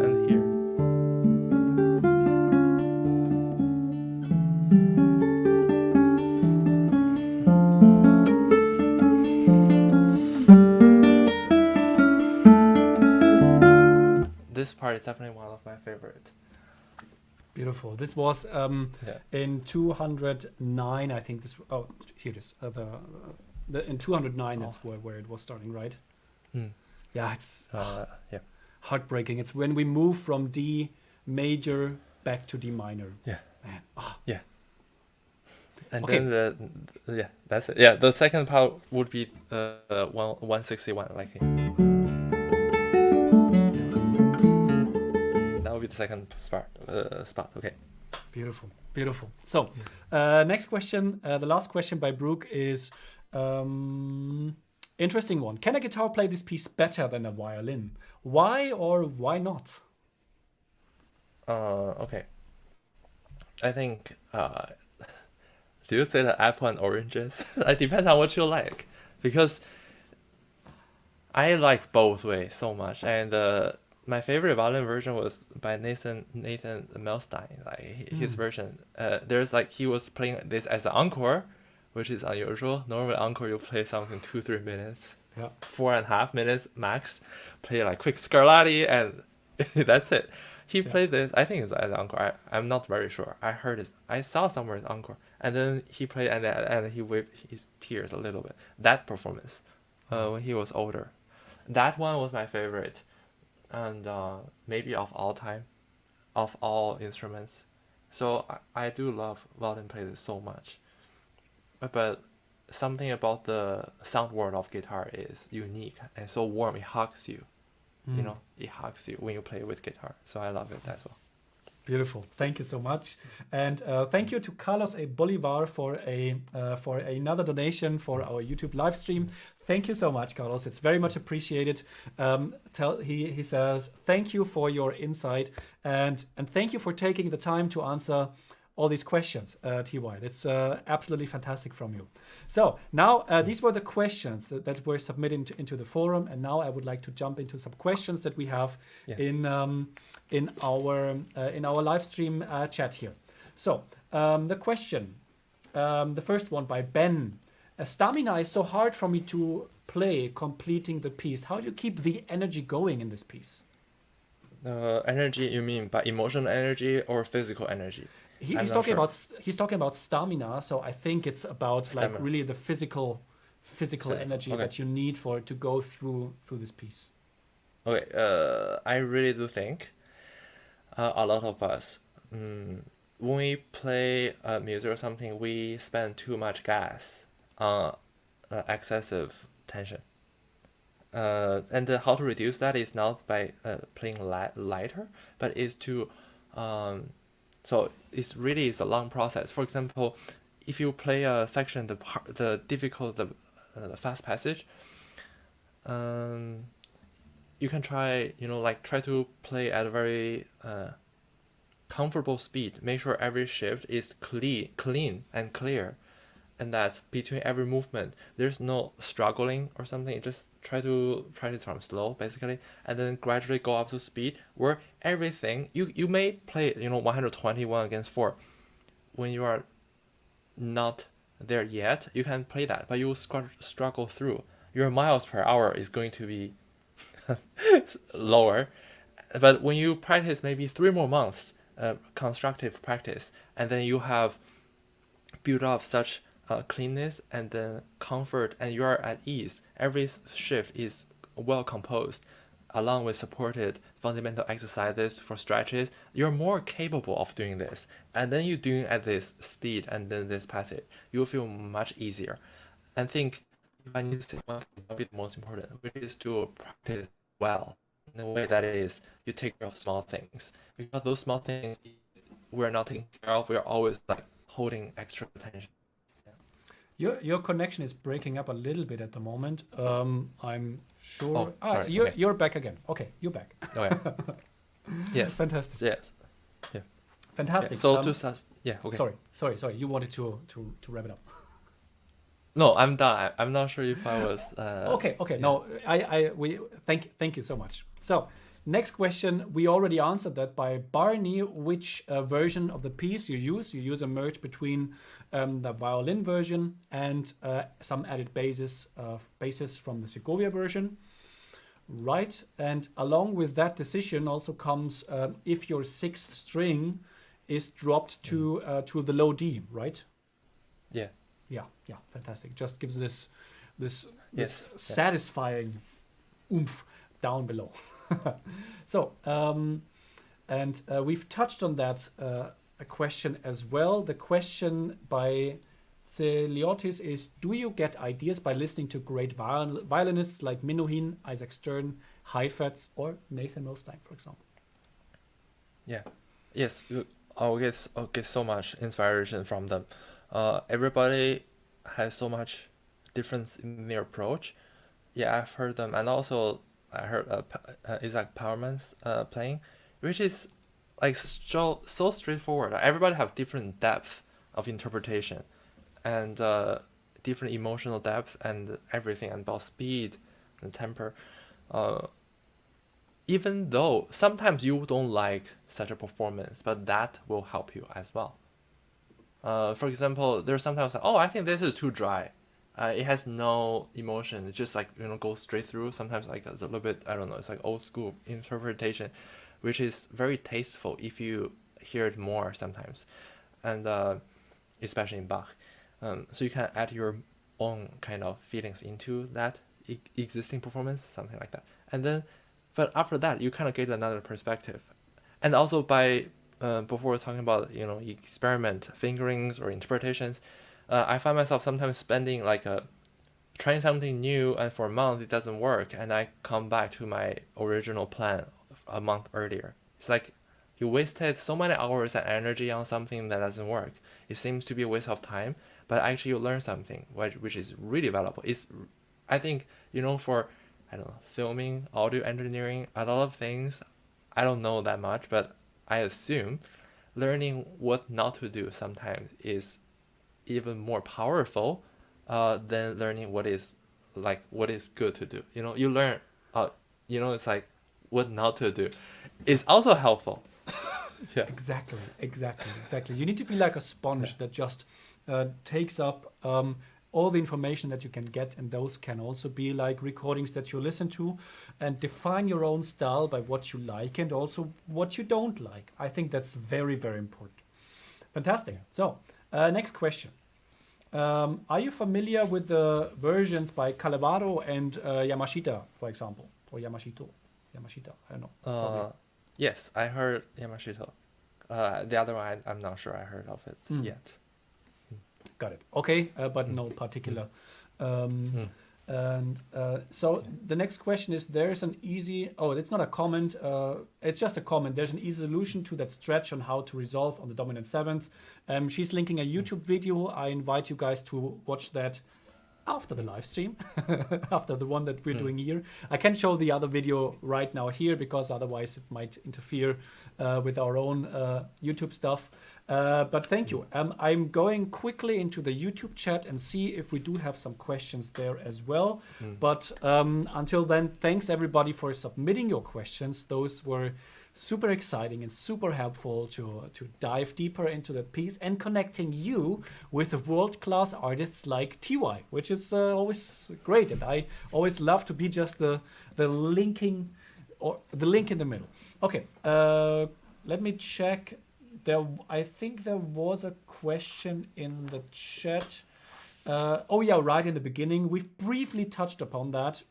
And here. This part is definitely one of my favorite. Beautiful. This was Yeah. in 209. I think this. Oh, here it is. In 209, that's where it was starting, right? Hmm. Yeah, it's Yeah. heartbreaking. It's when we move from D major back to D minor. Yeah. Man. Yeah. And Okay. then that's it. Yeah, the second part would be 161, like here. That would be the second spot. Okay. Beautiful. So, next question, the last question by Brooke is interesting one. Can a guitar play this piece better than a violin? Why or why not? Okay. I think do you say the apple and oranges? It depends on what you like, because I like both ways so much, and my favorite violin version was by Nathan Melstein. Like his version, there's like he was playing this as an encore, which is unusual. Normally encore you play something 2-3 minutes, Yeah. 4.5 minutes max, play like quick scarlatti and that's it. He played this, I think it's as an encore. I'm not very sure. I heard it. I saw somewhere as encore, and then he played and he wiped his tears a little bit. That performance, when he was older, that one was my favorite, and maybe of all time, of all instruments. So I do love violin players so much, but something about the sound world of guitar is unique and so warm. It hugs you. You know, it hugs you when you play with guitar. So I love it as well. Beautiful. Thank you so much, and thank you to Carlos A. Bolivar for another donation for our YouTube live stream. Thank you so much, Carlos. It's very much appreciated. He says thank you for your insight and thank you for taking the time to answer all these questions, TY. That's absolutely fantastic from you. So now these were the questions that were submitted into the forum, and now I would like to jump into some questions that we have in our live stream chat here. So the question, the first one by Ben. Stamina is so hard for me to play completing the piece. How do you keep the energy going in this piece? Energy, you mean by emotional energy or physical energy? He's talking about stamina, so I think it's about Stamina. like really the physical energy Okay. that you need to go through this piece. Okay, I really do think a lot of us, when we play music or something, we spend too much gas on excessive tension. And how to reduce that is not by playing lighter, but is to, so it's a long process. For example, if you play a section, the difficult, the fast passage, you can try, try to play at a very comfortable speed. Make sure every shift is clean and clear, and that between every movement there's no struggling or something. Just try to practice from slow, basically, and then gradually go up to speed where everything you may play 121 against 4 when you are not there yet. You can play that, but you will struggle through. Your miles per hour is going to be lower, but when you practice maybe 3 more months constructive practice, and then you have built up such cleanness and then comfort, and you are at ease. Every shift is well composed, along with supported fundamental exercises for stretches. You're more capable of doing this, and then you doing at this speed and then this passage, you'll feel much easier. And think, if I need to say one thing, that'll be the most important, which is to practice well. In a way that is, you take care of small things, because those small things we're not taking care of. We're always like holding extra attention. Your connection is breaking up a little bit at the moment. I'm sure. Oh, sorry. You're back again. Okay, you're back. Oh yeah. Yes. Fantastic. Yes. Yeah. Fantastic. So yeah. Okay. Sorry. You wanted to wrap it up. No, I'm done. I'm not sure if I was. Okay. Yeah. No, we thank you so much. So next question, we already answered that by Barney. Which version of the piece you use? You use a merge between the violin version and some added basses from the Segovia version, right? And along with that decision also comes if your sixth string is dropped to the low D, right? Yeah. Yeah, fantastic. Just gives this Yes. satisfying oomph down below. So, and we've touched on that a question as well. The question by Celiotis is: do you get ideas by listening to great violinists like Minuhin, Isaac Stern, Heifetz, or Nathan Milstein, for example? Yeah. Yes. I'll get so much inspiration from them. Everybody has so much difference in their approach. Yeah, I've heard them, and also I heard Isaac Powerman's playing, which is like so straightforward. Everybody have different depth of interpretation, and different emotional depth and everything, and about speed and temper. Even though sometimes you don't like such a performance, but that will help you as well. For example, there's sometimes like, oh, I think this is too dry. It has no emotion. It just like goes straight through. Sometimes like a little bit, I don't know. It's like old school interpretation, which is very tasteful if you hear it more sometimes, and especially in Bach. So you can add your own kind of feelings into that existing performance, something like that. And then, but after that, you kind of get another perspective, and also by before talking about experiment fingerings or interpretations, I find myself sometimes spending like trying something new, and for a month it doesn't work, and I come back to my original plan a month earlier. It's like you wasted so many hours and energy on something that doesn't work. It seems to be a waste of time, but actually you learn something which is really valuable. It's, I think, for, I don't know, filming, audio engineering, a lot of things, I don't know that much, but I assume learning what not to do sometimes is even more powerful than learning what is good to do. You learn, it's like what not to do. It's also helpful. Yeah. Exactly. You need to be like a sponge that just takes up all the information that you can get, and those can also be like recordings that you listen to, and define your own style by what you like and also what you don't like. I think that's very, very important. Fantastic. So, next question. Are you familiar with the versions by Calevaro and Yamashita, for example? Or Yamashita, I don't know. Probably. Yes, I heard Yamashita. The other one, I'm not sure I heard of it yet. Got it. Okay, but no particular. And so the next question is, there's an easy, it's not a comment, it's just a comment. There's an easy solution to that stretch on how to resolve on the dominant seventh. She's linking a YouTube video. I invite you guys to watch that after the live stream, after the one that we're doing here. I can show the other video right now here because otherwise it might interfere with our own YouTube stuff. But thank you. I'm going quickly into the YouTube chat and see if we do have some questions there as well. But until then, thanks everybody for submitting your questions. Those were super exciting and super helpful to dive deeper into the piece and connecting you with the world-class artists like TY, which is always great. And I always love to be just the linking, or the link in the middle. Okay, let me check. I think there was a question in the chat. Right in the beginning. We've briefly touched upon that.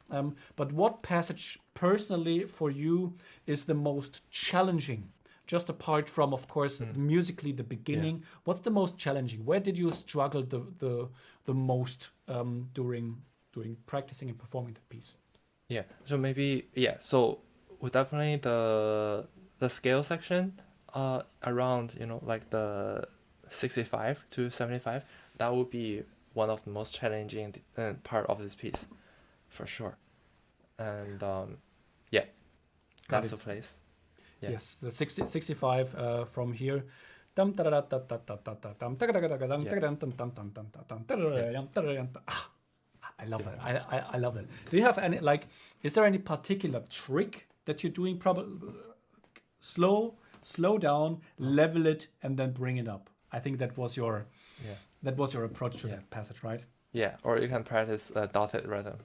But what passage personally for you is the most challenging? Just apart from, of course, musically the beginning. Yeah. What's the most challenging? Where did you struggle the most during practicing and performing the piece? Yeah. So maybe So definitely the scale section. Around like the 65 to 75, that would be one of the most challenging part of this piece, for sure. And that's the place. Yeah. Yes, the 65 from here. I love it. I love it. Do you have any is there any particular trick that you're doing? Probably slow down, level it, and then bring it up. I think that was your approach to that passage, right? Yeah, or you can practice dotted rhythm.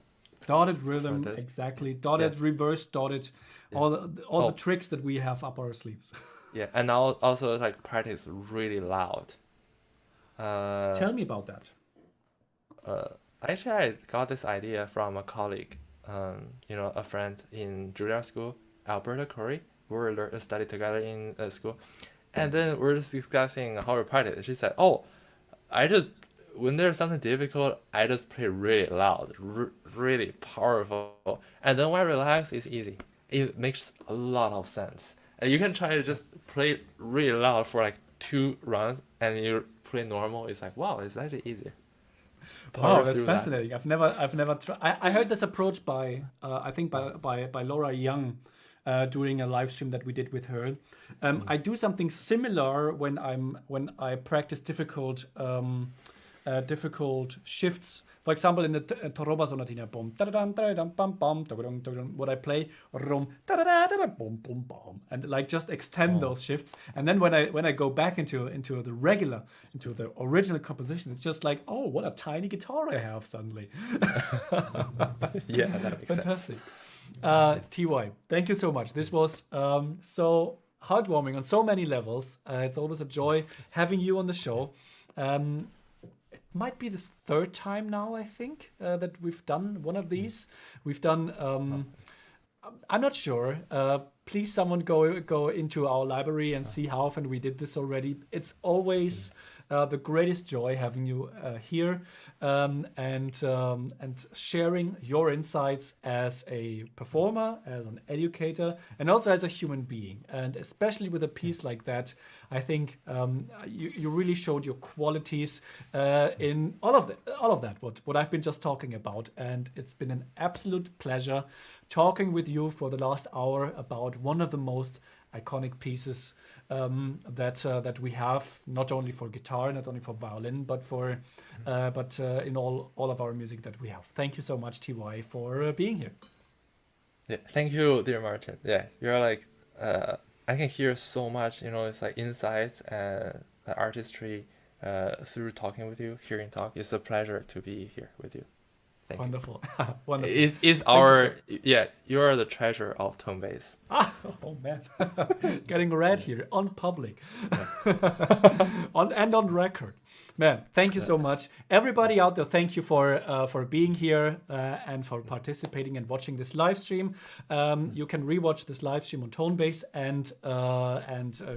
Dotted rhythm, exactly. Dotted, reverse dotted, all the tricks that we have up our sleeves. Yeah, and now also practice really loud. Tell me about that. Actually, I got this idea from a colleague, a friend in Juilliard School, Alberta Curry. We were studied together in school, and then we're just discussing how to practice. She said, when there's something difficult, I just play really loud, really powerful, and then when I relax, it's easy. It makes a lot of sense. And you can try to just play really loud for 2 rounds, and you play normal. It's wow, it's actually easier. Wow, that's fascinating. I've never tried. I heard this approach by I think by Laura Young. During a live stream that we did with her. I do something similar when I practice difficult shifts. For example, in the Toroba Sonatina, what I play, and just extend those shifts. And then when I go back into the original composition, it's just what a tiny guitar I have suddenly. Yeah, that makes fantastic. TY, thank you so much. This was so heartwarming on so many levels. It's always a joy having you on the show. It might be the 3rd time now, I think, that we've done one of these. We've done, I'm not sure. Please, someone go into our library and see how often we did this already. It's always the greatest joy having you here and sharing your insights as a performer, as an educator, and also as a human being. And especially with a piece like that, I think you really showed your qualities in all of that, what I've been just talking about. And it's been an absolute pleasure talking with you for the last hour about one of the most iconic pieces that we have, not only for guitar, not only for violin, but for in all of our music that we have. Thank you so much, TY, for being here. Yeah, thank you, dear Martin. Yeah, you're like, I can hear so much, it's like insights and artistry through talking with you, hearing talk. It's a pleasure to be here with you. Thank Wonderful. you. Wonderful. It's our, you are the treasure of tonebase. Oh man, getting red here on public, on record. Man, thank you so much. Everybody out there, thank you for being here and for participating and watching this live stream. You can rewatch this live stream on Tonebase and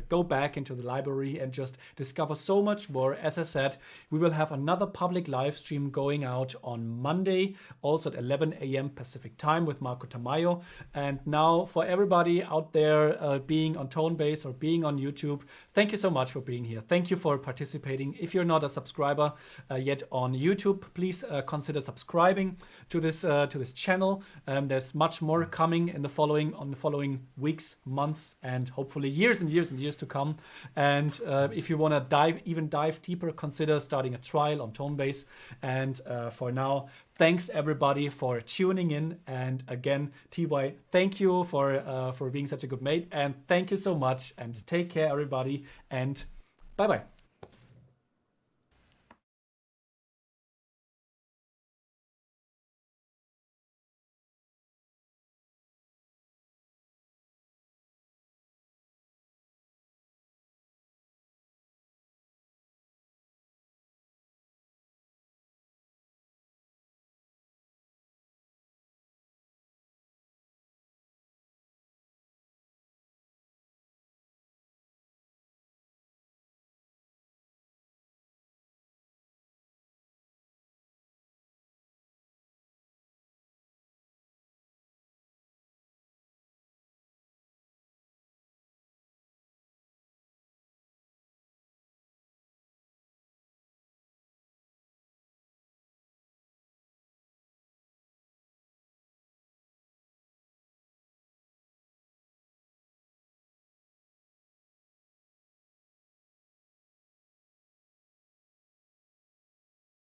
go back into the library and just discover so much more. As I said, we will have another public live stream going out on Monday, also at 11 a.m. Pacific time with Marco Tamayo. And now for everybody out there being on Tonebase or being on YouTube, thank you so much for being here. Thank you for participating. If you're not a subscriber yet on YouTube, please consider subscribing to this channel. There's much more coming in the following weeks, months, and hopefully years and years and years to come. And if you want to dive deeper, consider starting a trial on Tonebase. And for now, thanks everybody for tuning in. And again, TY, thank you for being such a good mate. And thank you so much. And take care, everybody. And bye bye.